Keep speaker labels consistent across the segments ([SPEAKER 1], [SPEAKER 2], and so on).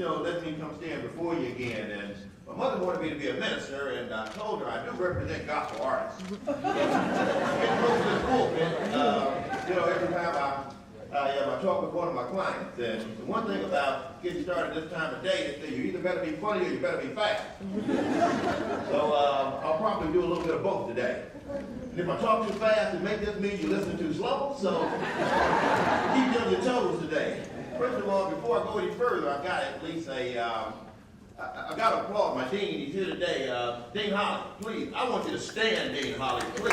[SPEAKER 1] let me come stand before you again. And my mother wanted me to be a minister, and I told her I do represent gospel artists. Getting close to the pulpit, every time I talk with one of my clients. And the one thing about getting started this time of day is that you either better be funny or you better be fast. So I'll probably do a little bit of both today. And if I talk too fast, it may just mean you listen too slow. So keep you on your toes today. First of all, before I go any further, I've got at least I've got to applaud my dean. He's here today. Dean Holly, please. I want you to stand, Dean Holly, please.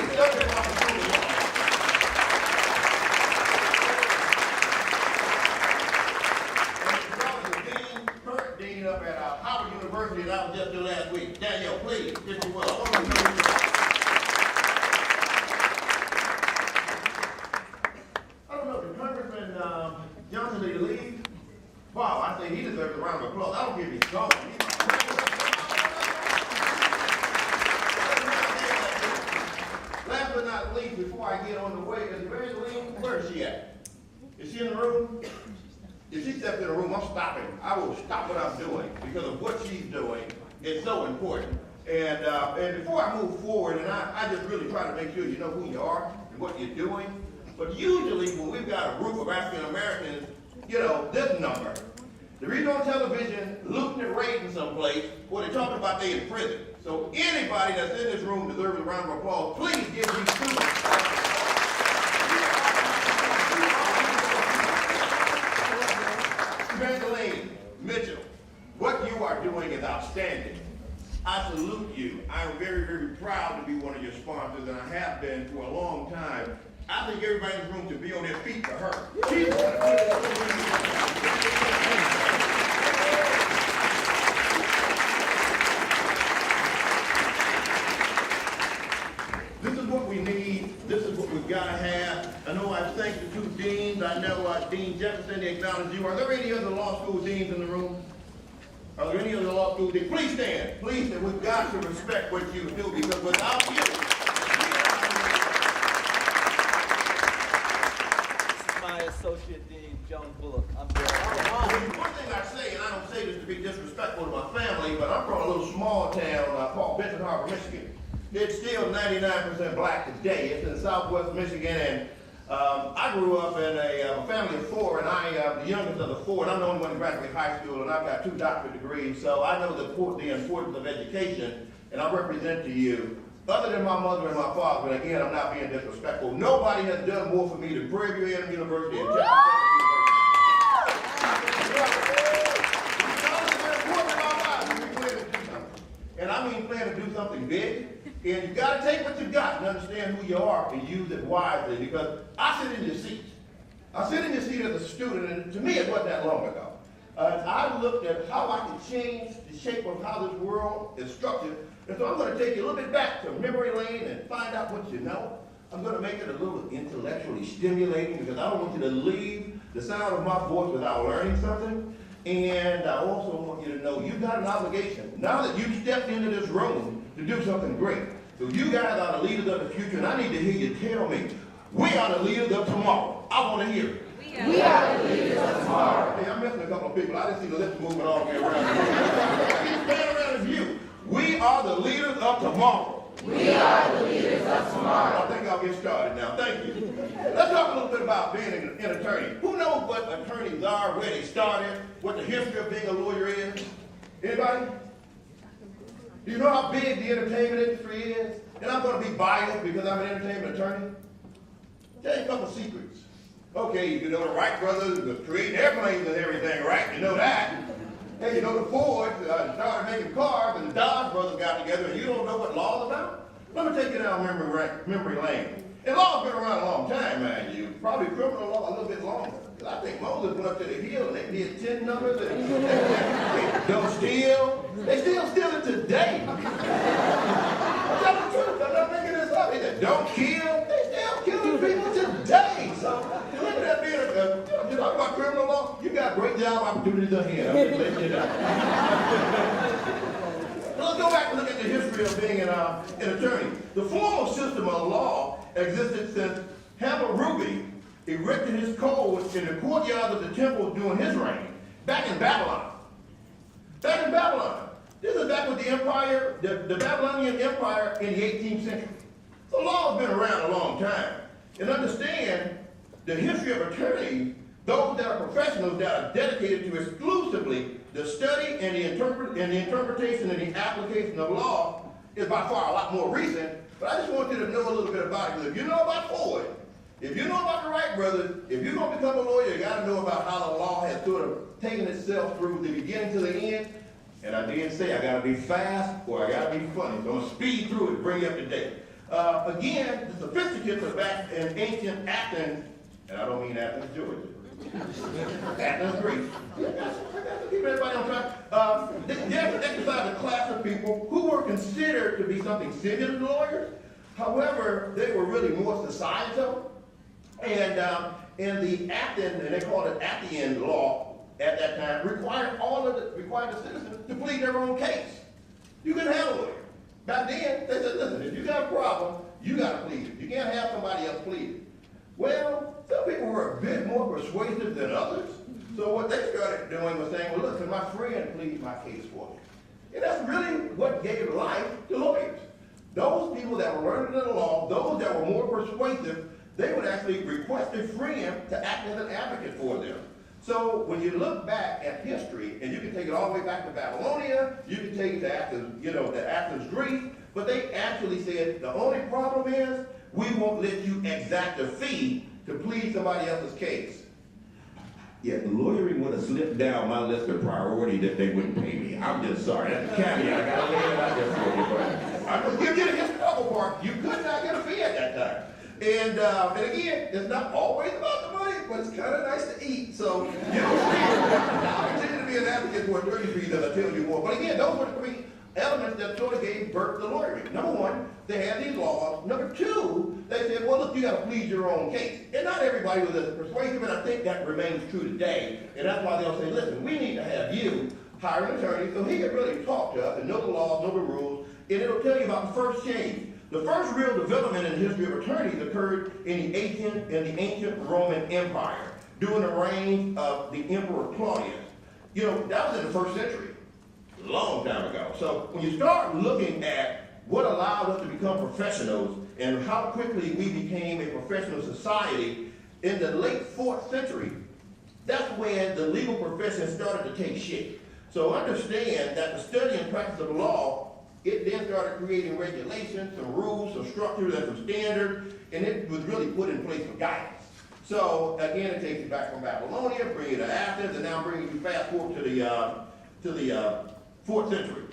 [SPEAKER 1] Current dean up at Howard University that I was just there last week. Danielle, please, if you will. I don't know, did Congressman Johnson need to leave? Wow, I think he deserves a round of applause. I don't give his song. Last but not least, before I get on the way, is Evangeline, where is she at? Is she in the room? If she steps in the room, I'm stopping. I will stop what I'm doing because of what she's doing. It's so important. And before I move forward, and I just really try to make sure you know who you are and what you're doing. But usually when we've got a group of African Americans, this number. The reason on television, looting and raiding someplace, or they're talking about they in prison. So anybody that's in this room deserves a round of applause. Please give these students. Evangeline Mitchell, what you are doing is outstanding. I salute you. I'm very, very proud to be one of your sponsors, and I have been for a long time. I think everybody in this room should be on their feet for her. She's one This is what we need. This is what we've got to have. I know I thank the two deans. I know Dean Jefferson, they acknowledge you. Are there any other law school deans in the room? Are there any other law school deans? Please stand. Please stand. We've got to respect what you do because without you,
[SPEAKER 2] Associate Dean Jones Bullock. I'm
[SPEAKER 1] there. One thing I say, and I don't say this to be disrespectful to my family, but I'm from a little small town called Benton Harbor, Michigan. It's still 99% black today. It's in southwest Michigan, and I grew up in a family of four, and I'm the youngest of the four, and I'm the only one to graduate high school, and I've got 2 doctorate degrees, so I know the importance of education, and I represent to you. Other than my mother and my father, and again, I'm not being disrespectful, nobody has done more for me than Prairie View A&M University and Texas University. And I mean plan to do something big, and you got to take what you got and understand who you are and use it wisely, because I sit in your seat. I sit in your seat as a student, and to me it wasn't that long ago. I looked at how I could change the shape of how this world is structured. And so I'm going to take you a little bit back to memory lane and find out what you know. I'm going to make it a little intellectually stimulating because I don't want you to leave the sound of my voice without learning something. And I also want you to know you've got an obligation, now that you've stepped into this room, to do something great. So you guys are the leaders of the future, and I need to hear you tell me, we are the leaders of tomorrow. I want to hear it.
[SPEAKER 3] We are the leaders of tomorrow.
[SPEAKER 1] Hey, I'm missing a couple of people. I didn't see the lips moving all the way around. Keep standing around the view. We are the leaders of tomorrow.
[SPEAKER 3] We are the leaders of tomorrow.
[SPEAKER 1] I think I'll get started now. Thank you. Let's talk a little bit about being an attorney. Who knows what attorneys are, where they started, what the history of being a lawyer is? Anybody? Do you know how big the entertainment industry is? And I'm going to be biased because I'm an entertainment attorney. Tell you a couple secrets. Okay, you know the Wright brothers were creating airplanes and everything, right? You know that. Hey, you know the Ford started making cars, and the Dodge brothers got together, and you don't know what law's about? Let me take you down memory lane. And law's been around a long time, mind you. Probably criminal law a little bit longer. Because I think Moses went up to the hill and they did 10 numbers and they don't steal. They still steal it today. I'm telling the truth. I'm not making this up. They said, don't kill. They still killing people today. So look at that being you talk about criminal law. You got great job opportunities ahead. I'm just letting you know. Let's go back and look at the history of being an attorney. The formal system of law existed since Hammurabi erected his codes in the courtyard of the temple during his reign, back in Babylon. Back in Babylon. This is back with the empire, the Babylonian Empire in the 18th century. So law has been around a long time. And understand the history of attorneys, those that are professionals that are dedicated to exclusively the study and the interpretation and the application of law is by far a lot more recent. But I just want you to know a little bit about it. Because if you know about Ford, if you know about the Wright brothers, if you're going to become a lawyer, you got to know about how the law has sort of taken itself through the beginning to the end. And I didn't say I got to be fast or I got to be funny. So I'm going to speed through it, bring you up to date. Again, the sophisticates are back in ancient Athens, and I don't mean Athens, Georgia. Athens, Greece. I got to keep everybody on track. They exercised a class of people who were considered to be something similar to lawyers. However, they were really more societal. And the Athens, and they called it Athenian law at that time, required the citizens to plead their own case. You couldn't have a lawyer. Back then, they said, listen, if you got a problem, you got to plead it. You can't have somebody else plead it. Well, some people were a bit more persuasive than others. So what they started doing was saying, well, listen, my friend plead my case for me. And that's really what gave life to lawyers. Those people that were learned in the law, those that were more persuasive, they would actually request a friend to act as an advocate for them. So when you look back at history, and you can take it all the way back to Babylonia, you can take it to Athens, to Athens, Greece, but they actually said the only problem is we won't let you exact a fee to plead somebody else's case. Yeah, lawyering would have slipped down my list of priority that they wouldn't pay me. I'm just sorry. That's a caveat. I got to lay it out there for you. But I'm going to give you the historical part. You could not get a fee at that time. And again, it's not always about the money, but it's kind of nice to eat. So, I'll continue to be an advocate for attorney fees as I tell you more. But again, those were the three elements that sort of gave birth to lawyering. Number one, they had these laws. Number two, they said, well, look, you got to plead your own case. And not everybody was as persuasive, and I think that remains true today. And that's why they'll say, listen, we need to have you hire an attorney so he can really talk to us and know the laws, know the rules, and it'll tell you about the first change. The first real development in the history of attorneys occurred in the ancient Roman Empire during the reign of the Emperor Claudius. That was in the first century, a long time ago. So when you start looking at what allowed us to become professionals and how quickly we became a professional society in the late 4th century, that's when the legal profession started to take shape. So understand that the study and practice of law, it then started creating regulations, some rules, some structures, and some standards, and it was really put in place for guidance. So again, it takes you back from Babylonia, bring you to Athens, and now bringing you fast forward to the 4th century.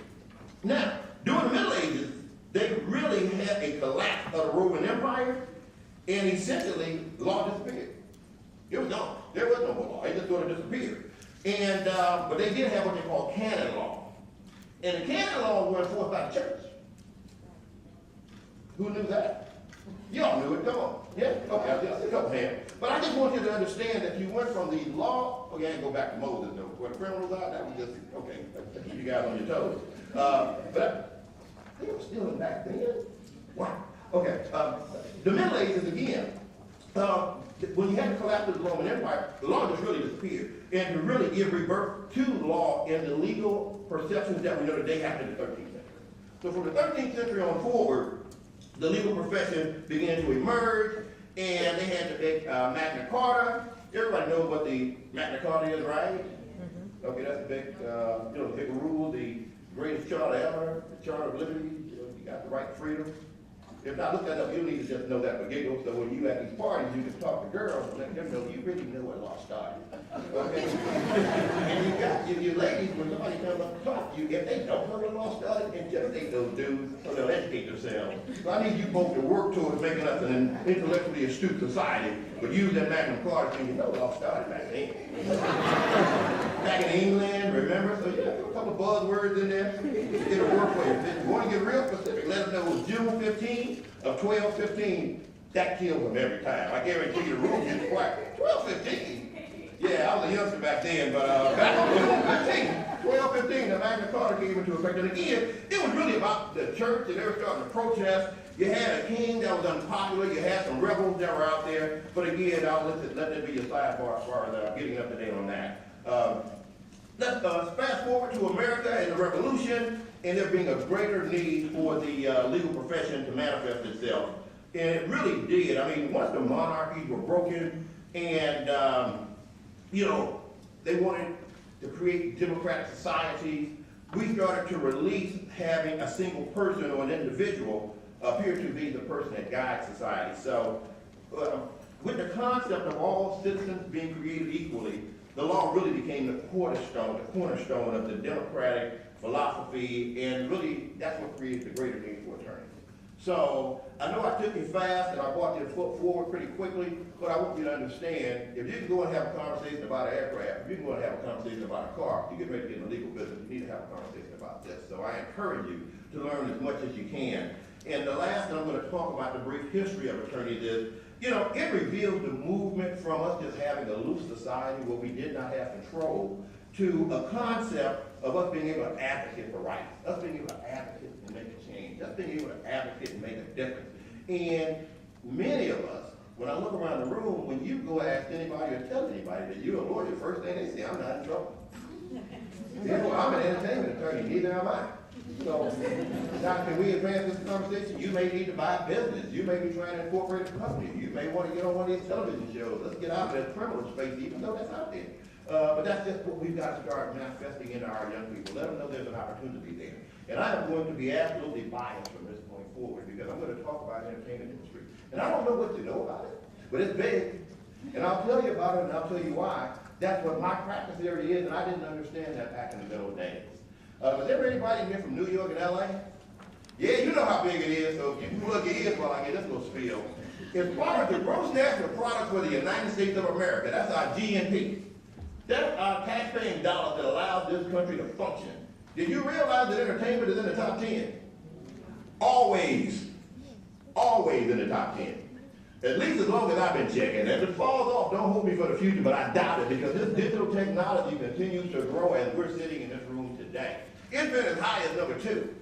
[SPEAKER 1] Now, during the Middle Ages, they really had a collapse of the Roman Empire, and essentially, law disappeared. It was gone. There was no more law. It just sort of disappeared. And but they did have what they call canon law. And the canon laws were enforced by the church. Who knew that? Y'all knew it, come on. Yeah? Okay, I see a couple hands. But I just want you to understand that you went from the law, okay, I ain't go back to Moses though. Where the criminals are, that was just, okay, I keep you guys on your toes. But they were still in back then. Wow. Okay, the Middle Ages again, when you had the collapse of the Roman Empire, the law just really disappeared. And to really give rebirth to law and the legal perceptions that we know today happened in the 13th century. So from the 13th century on forward, the legal profession began to emerge, and they had the big Magna Carta. Everybody knows what the Magna Carta is, right? Mm-hmm. Okay, that's the big, the big rule, the greatest charter ever, the Charter of Liberty. You got the right to freedom. If not, look that up. You don't need to just know that for giggles. So when you at these parties, you can talk to girls and let them know you really know where law started. Okay? And you got your ladies, when somebody comes up to talk to you, if they don't know where law started, intimidate those dudes so they'll educate themselves. So I need you both to work towards making us an intellectually astute society, but use that Magna Carta thing. You know law started back then. Back in England, remember? So yeah, a couple of buzzwords in there. It'll work for you. If you want to get real specific, let them know it was June 15 of 1215. That kills them every time. I guarantee you the room gets quiet. 1215? Yeah, I was a youngster back then, but back in 1215, the Magna Carta came into effect. And again, it was really about the church, and they were starting to protest. You had a king that was unpopular. You had some rebels that were out there. But again, I'll let that be your sidebar as far as getting up to date on that. Let's fast forward. forward to America and the revolution, and there being a greater need for the legal profession to manifest itself. And it really did. I mean, once the monarchies were broken and, they wanted to create democratic societies, we started to release having a single person or an individual appear to be the person that guides society. So with the concept of all citizens being created equally, the law really became the cornerstone of the democratic philosophy, and really that's what created the greater need for attorneys. So I know I took you fast and I brought your foot forward pretty quickly, but I want you to understand, if you can go and have a conversation about an aircraft, if you can go and have a conversation about a car, you get ready to get in the legal business, you need to have a conversation about this. So I encourage you to learn as much as you can. And the last thing I'm going to talk about, the brief history of attorneys is, it reveals the movement from us just having a loose society where we did not have control to a concept of us being able to advocate for rights, us being able to advocate and make a change, us being able to advocate and make a difference. And many of us, when I look around the room, when you go ask anybody or tell anybody that you're a lawyer, the first thing they say, I'm not in trouble. I'm an entertainment attorney, neither am I. So, now can we advance this conversation? You may need to buy a business. You may be trying to incorporate a company. You may want to get on one of these television shows. Let's get out of that privilege space, even though that's out there. But that's just what we've got to start manifesting into our young people. Let them know there's an opportunity there. And I am going to be absolutely biased from this point forward because I'm going to talk about the entertainment industry. And I don't know what you know about it, but it's big. And I'll tell you about it and I'll tell you why. That's what my practice area is, and I didn't understand that back in the middle days. Is there anybody here from New York and LA? Yeah, you know how big it is, so if you can plug your ears while I get this little spiel. As far as the gross national product for the United States of America, that's our GNP. That's our taxpaying dollars that allows this country to function. Did you realize that entertainment is in the top 10? Always in the top 10. At least as long as I've been checking. If it falls off, don't hold me for the future, but I doubt it because this digital technology continues to grow as we're sitting in this room today. It's been as high as number 2.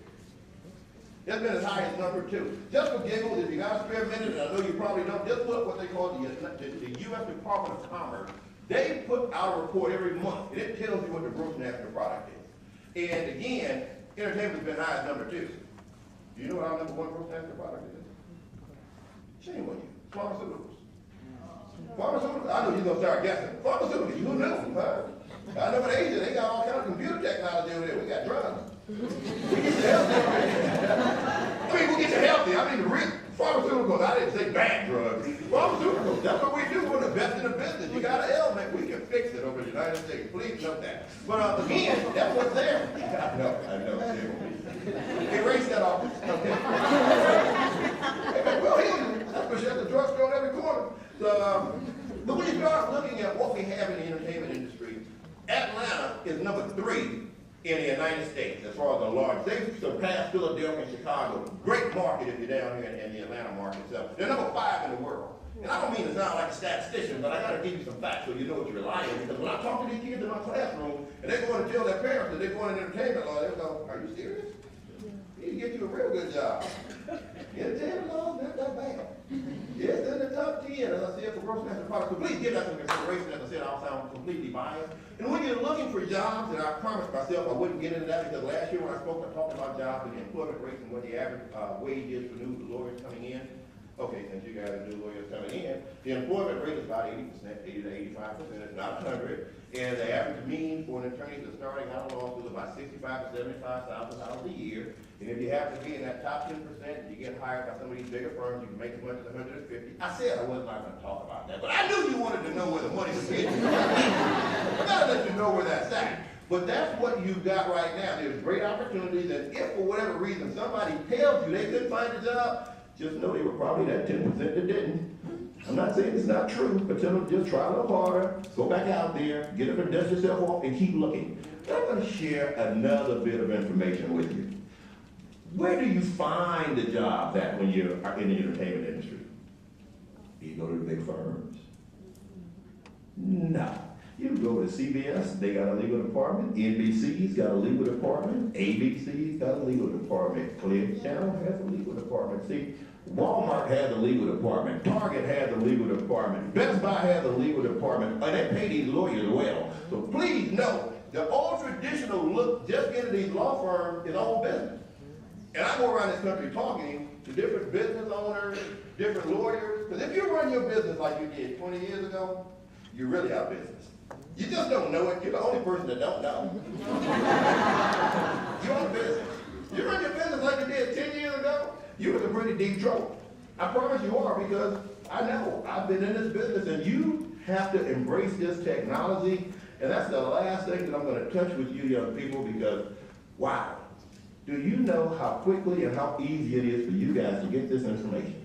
[SPEAKER 1] It's been as high as number 2. Just for giggles, if you got a spare minute, and I know you probably don't, just look what they call the U.S. Department of Commerce. They put out a report every month, and it tells you what the gross national product is. And again, entertainment has been high as number 2. Do you know what our number 1 gross national product is? Shame on you. Pharmaceuticals. Pharmaceuticals. I know you're going to start guessing. Pharmaceuticals. Who knew? Huh? I know in Asia, they got all kinds of computer technology over there. We got drugs. We get you healthy. I mean, we'll get you healthy. I mean, the real pharmaceuticals. I didn't say bad drugs. Pharmaceuticals. That's what we do. We're the best in the business. You got an ailment, we can fix it over in the United States. Please note that. But again, that's what's there. I know. Erase that off. Okay. Well, especially at the drugstore in every corner. So, but when you start looking at what we have in the entertainment industry, Atlanta is number 3 in the United States as far as the large. They surpassed Philadelphia and Chicago. Great market if you're down here in the Atlanta market itself. They're number 5 in the world. And I don't mean to sound like a statistician, but I got to give you some facts so you know what you're relying on. Because when I talk to these kids in my classroom, and they're going to tell their parents that they're going to entertainment law, they go, "Are you serious? You need to get you a real good job." Entertainment law is not that bad. Yes, in the top 10, as I said, for gross national product. So please give that some consideration. As I said, I'll sound completely biased. And when you're looking for jobs, and I promised myself I wouldn't get into that because last year when I spoke, I talked about jobs and the employment rates and what the average wage is for new lawyers coming in. Okay, since you guys are new lawyers coming in, the employment rate is about 80%, 80 to 85%. It's not 100. And the average mean for an attorney that's starting out in law school is about $65,000 to $75,000 a year. And if you happen to be in that top 10%, you get hired by some of these bigger firms, you can make as much as $150,000. I said I wasn't going to talk about that, but I knew you wanted to know where the money was hidden. I gotta let you know where that's at. But that's what you've got right now. There's great opportunities, and if for whatever reason somebody tells you they couldn't find a job, just know they were probably that 10% that didn't. I'm not saying it's not true, but tell them just try a little harder, go back out there, get up and dust yourself off, and keep looking. But I'm going to share another bit of information with you. Where do you find the jobs at when you're in the entertainment industry? Do you go to the big firms? No. You go to CBS, they got a legal department. NBC's got a legal department. ABC's got a legal department. Clear Channel has a legal department. See, Walmart has a legal department. Target has a legal department. Best Buy has a legal department. And they pay these lawyers well. So please know, The old traditional look just into these law firms is old business. And I go around this country talking to different business owners, different lawyers, because if you run your business like you did 20 years ago, you're really out of business. You just don't know it. You're the only person that don't know. You're out of business. You run your business like you did 10 years ago, you're in pretty deep trouble. I promise you are, because I know. I've been in this business, and you have to embrace this technology. And that's the last thing that I'm going to touch with you young people, because, wow, do you know how quickly and how easy it is for you guys to get this information?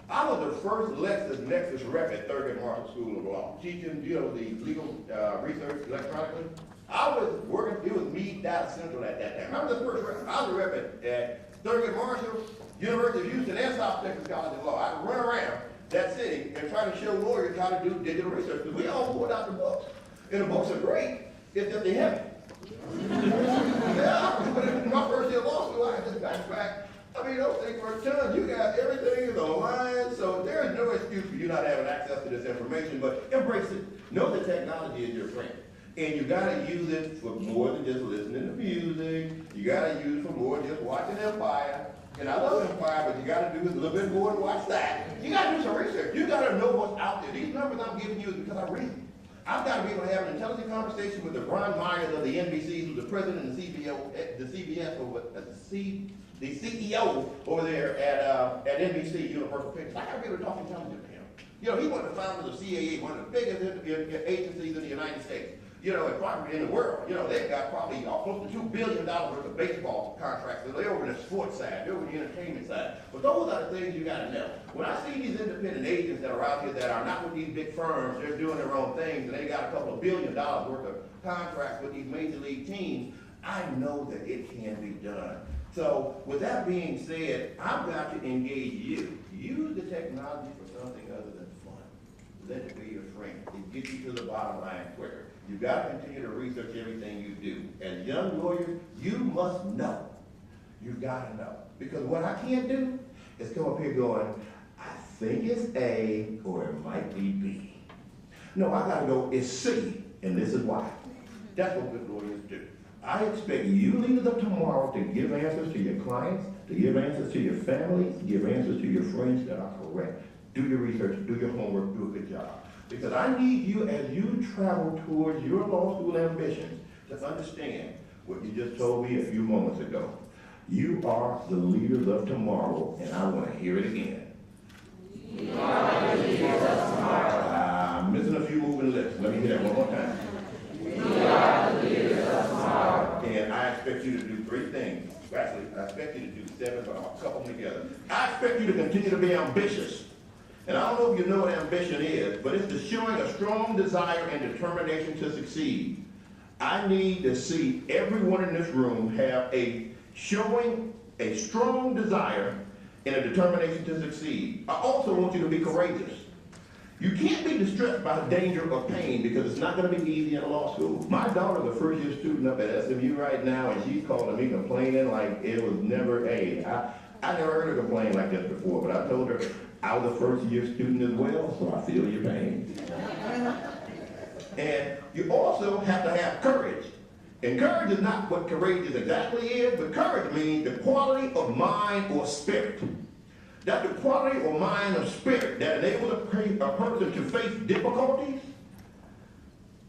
[SPEAKER 1] I was the first LexisNexis rep at Thurgood Marshall School of Law, teaching, the legal research electronically. I was working, it was me, Data Central at that time. I was the first rep. I was a rep at Thurgood Marshall, University of Houston, and South Texas College of Law. I'd run around that city and try to show lawyers how to do digital research, because we all pulled out the books. And the books are great, it's just they heavy. Yeah, my first year of law school, I had this backpack. I mean, those things were tons. You got everything is online, so there is no excuse for you not having access to this information, but embrace it. Know that technology is your friend. And you gotta use it for more than just listening to music. You gotta use it for more than just watching Empire. And I love Empire, but you gotta do a little bit more than watch that. You gotta do some research. You gotta know what's out there. These numbers I'm giving you is because I read them. I've got to be able to have an intelligent conversation with the Brian Myers of the NBC, who's the president and the CEO over there at NBC Universal Pictures. I got to be able to talk intelligent to him. He was the founder of the CAA, one of the biggest agencies in the United States. And probably in the world. They've got probably close to $2 billion worth of baseball contracts. So they're over the sports side, they're over the entertainment side. But those are the things you got to know. When I see these independent agents that are out here that are not with these big firms, they're doing their own things, and they got a couple of $1 billion worth of contracts with these major league teams, I know that it can be done. So with that being said, I've got to engage you. Use the technology for something other than fun. Let it be your friend. It gets you to the bottom line quicker. You've got to continue to research everything you do. As young lawyers, you must know. You've got to know. Because what I can't do is come up here going, I think it's A or it might be B. No, I got to go, it's C, and this is why. That's what good lawyers do. I expect you leaders of tomorrow to give answers to your clients, to give answers to your families, to give answers to your friends that are correct. Do your research, do your homework, do a good job. Because I need you, as you travel towards your law school ambitions, to understand what you just told me a few moments ago. You are the leaders of tomorrow, and I want to hear it again. We are the leaders of tomorrow. I'm missing a few moving lips. Let me hear that one more time. We are the leaders of tomorrow. And I expect you to do 3 things. Actually, I expect you to do 7, but I'll couple them together. I expect you to continue to be ambitious. And I don't know if you know what ambition is, but it's the showing a strong desire and determination to succeed. I need to see everyone in this room have showing a strong desire and a determination to succeed. I also want you to be courageous. You can't be distressed by the danger of pain, because it's not going to be easy in law school. My daughter's a first-year student up at SMU right now, and she's calling me complaining like it was never I never heard her complain like this before, but I told her I was a first-year student as well, so I feel your pain. And you also have to have courage. And courage is not what courageous exactly is, but courage means the quality of mind or spirit. That's the quality or mind or spirit that enables a person to face difficulties,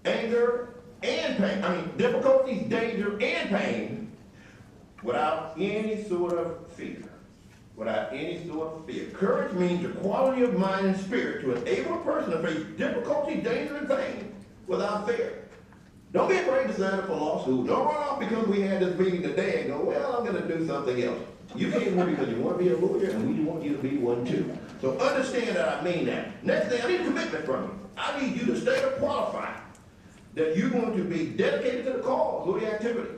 [SPEAKER 1] anger, and pain. Difficulties, danger, and pain without any sort of fear. Without any sort of fear. Courage means the quality of mind and spirit to enable a person to face difficulty, danger, and pain without fear. Don't be afraid to sign up for law school. Don't run off because we had this meeting today and go, well, I'm going to do something else. You came here because you want to be a lawyer, and we want you to be one too. So understand that I mean that. Next thing, I need a commitment from you. I need you to stay up qualified that you're going to be dedicated to the cause or the activity.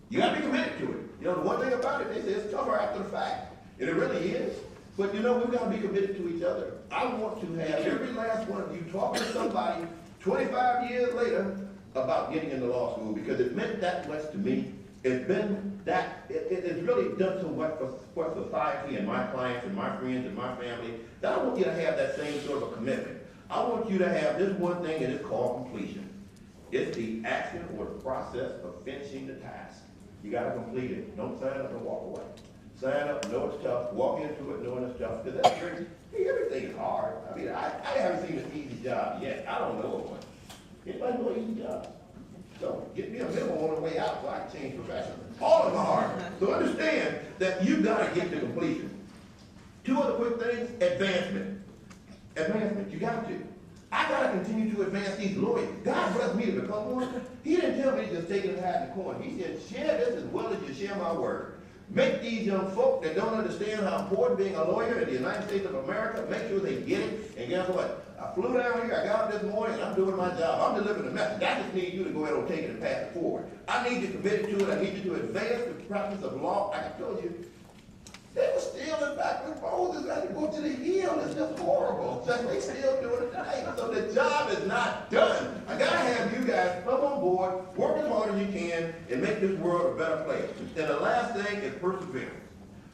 [SPEAKER 1] You got to be committed to it. The one thing about it, they say it's tougher after the fact. And it really is. But we've got to be committed to each other. I want to have every last one of you talk to somebody 25 years later about getting into law school, because it meant that much to me. It's been that, it's really done so much for society and my clients and my friends and my family, that I want you to have that same sort of a commitment. I want you to have this one thing, and it's called completion. It's the action or the process of finishing the task. You gotta complete it. Don't sign up and walk away. Sign up, know it's tough, walk into it knowing it's tough, because that's great. Hey, everything is hard. I mean, I haven't seen an easy job yet. I don't know one. Anybody know an easy job? So get me a memo on the way out so I can change professions. All of them are hard. So understand that you gotta get to completion. Two other quick things, advancement. Advancement, you got to. I gotta continue to advance these lawyers. God blessed me to become one. He didn't tell me to just take it and hide in the corner. He said, share this as well as you share my word. Make these young folk that don't understand how important being a lawyer in the United States of America, make sure they get it. And guess what? I flew down here, I got up this morning, and I'm doing my job. I'm delivering the message. I just need you to go ahead and take it and pass it forward. I need you committed to it. I need you to advance the practice of law. Like I told you, they were stealing back with Moses. I had to go to the hill. It's just horrible. So they still doing it today. So the job is not done. I gotta have you guys come on board, work as hard as you can, and make this world a better place. And the last thing is perseverance.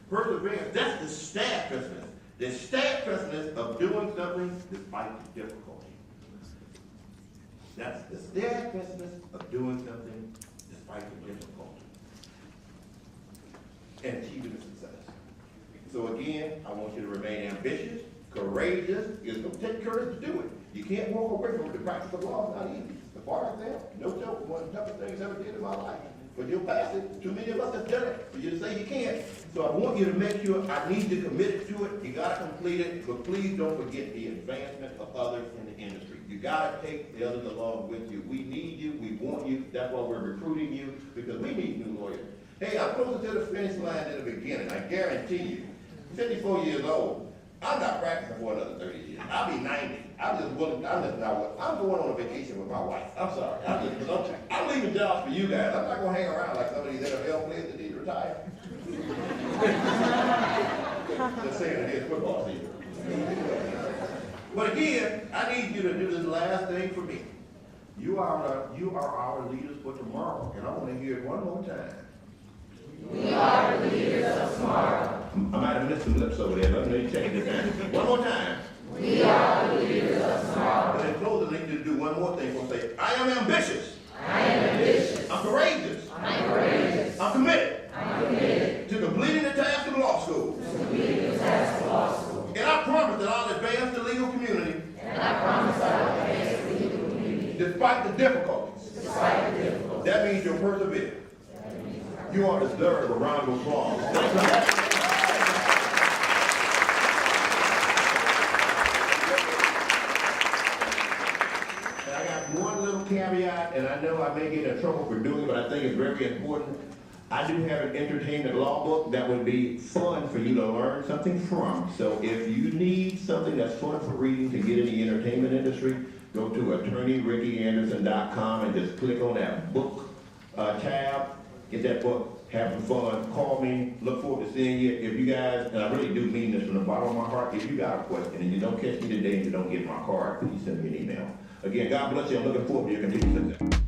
[SPEAKER 1] Perseverance, that's the steadfastness. The steadfastness of doing something despite the difficulty. That's the steadfastness of doing something despite the difficulty. And achieving the success. So again, I want you to remain ambitious, courageous. It's going to take courage to do it. You can't walk away from it. The practice of law is not easy. The bar exam, no joke, one of the toughest things I ever did in my life. But you'll pass it. Too many of us have done it. For you to say you can't. So I want you to make sure I need you committed to it. You got to complete it. But please don't forget the advancement of others in the industry. You got to take the others along with you. We need you. We want you. That's why we're recruiting you, because we need new lawyers. Hey, I'm closer to the finish line than the beginning. I guarantee you. 54 years old. I'm not practicing for another 30 years. I'll be 90. I'm going on a vacation with my wife. I'm sorry. I'm leaving jobs for you guys. I'm not going to hang around like some of these NFL players that need to retire. Just saying it is football season. But again, I need you to do this last thing for me. You are our leaders for tomorrow. And I want to hear it one more time.
[SPEAKER 3] We are the leaders of tomorrow.
[SPEAKER 1] I might have missed some lips over there, but let me check it down. One more time.
[SPEAKER 3] We are the leaders of tomorrow.
[SPEAKER 1] But in closing, I need you to do one more thing. We'll say, I am ambitious.
[SPEAKER 3] I am ambitious.
[SPEAKER 1] I'm courageous.
[SPEAKER 3] I'm courageous.
[SPEAKER 1] I'm committed.
[SPEAKER 3] I'm committed.
[SPEAKER 1] To completing the task of law school.
[SPEAKER 3] To completing the task of law school.
[SPEAKER 1] And I promise that I'll advance the legal community.
[SPEAKER 3] And I promise I will advance the legal community.
[SPEAKER 1] Despite the difficulties.
[SPEAKER 3] Despite the difficulties.
[SPEAKER 1] That means you'll persevere. You are deserved a round of applause. And I got one little caveat, and I know I may get in trouble for doing it, but I think it's very important. I do have an entertainment law book that would be fun for you to learn something from. So if you need something that's fun for reading to get in the entertainment industry, go to attorneyrickyAnderson.com and just click on that book tab. Get that book, have some fun, call me, look forward to seeing you. If you guys, and I really do mean this from the bottom of my heart, if you got a question and you don't catch me today and you don't get my card, please send me an email. Again, God bless you. I'm looking forward to your continued success.